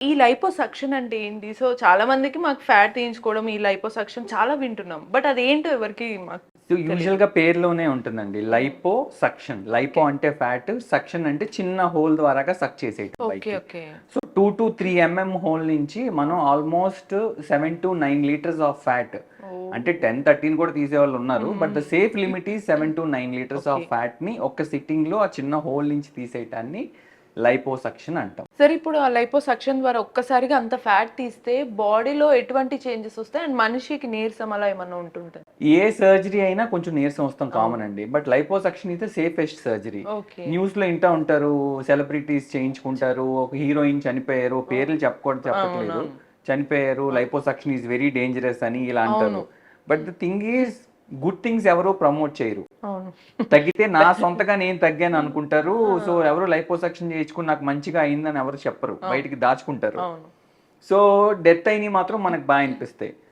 ఈ లైపోసక్షన్ అంటే ఏంటి? సో, చాలా మందికి మాకు ఫ్యాట్ తీయించుకోవడం, ఈ లైపోసక్షన్ చాలా వింటున్నాం. బట్ అదేంటో ఎవరికీ మాకు సో తెలీదు. యూజువల్గా పేరులోనే ఉంటుందండి, లైపో సక్షన్. లైపో అంటే ఫ్యాట్, సక్షన్ అంటే చిన్న హోల్ ద్వారాగా సక్ చేసేయటం ఓకే. పైకి. Okay. So 2 to 3 mm hole నుంచి మనం almost 7 to 9 litres of fat, oh! అంటే 10-13 కూడా తీసేవాళ్ళు ఉన్నారు, బట్ ద సేఫ్ లిమిట్ ఈ 7 to 9 litres okay. Of fat ని ఒక్క సిట్టింగ్ లో ఆ చిన్న హోల్ నుంచి తీసేయటాన్ని లైపోసక్షన్ అంటాం. సరే ఇప్పుడు ఆ లైపోసక్షన్ ద్వారా ఒక్కసారిగా అంత ఫ్యాట్ తీస్తే బాడీలో ఎటువంటి చేంజెస్ వస్తాయి? అండ్ మనిషికి నీరసం అలా ఏమన్నా ఉంటుంటదా? ఏ సర్జరీ అయినా కొంచెం నీరసం వస్తాం కామన్ అవును. అండి, బట్ లైపోసక్షన్ అయితే సేఫెస్ట్ సర్జరీ. ఓకే. న్యూస్ లో వింటా ఉంటారు, సెలబ్రిటీస్ చేయించుకుంటారు, ఒక హీరోయిన్ చనిపోయారు, పేర్లు చెప్పట్లేదు, అవునవును. చనిపోయారు, లైపోసక్షన్ ఈజ్ వెరీ డేంజరస్ అని ఇలా అవును. అంటారు. But the thing is, good things ఎవరు ప్రమోట్ చేయరు. అవును. తగ్గితే నా సొంతగా నేను తగ్గాను అనుకుంటారు. సో ఆ! ఎవరు లైపోసక్షన్ చేయించుకుని నాకు మంచిగా అయిందని ఎవరు చెప్పరు, అవును. బయటికి దాచుకుంటారు. అవును. సో డెత్ అయినవి మాత్రం మనకు బాగా అనిపిస్తాయి.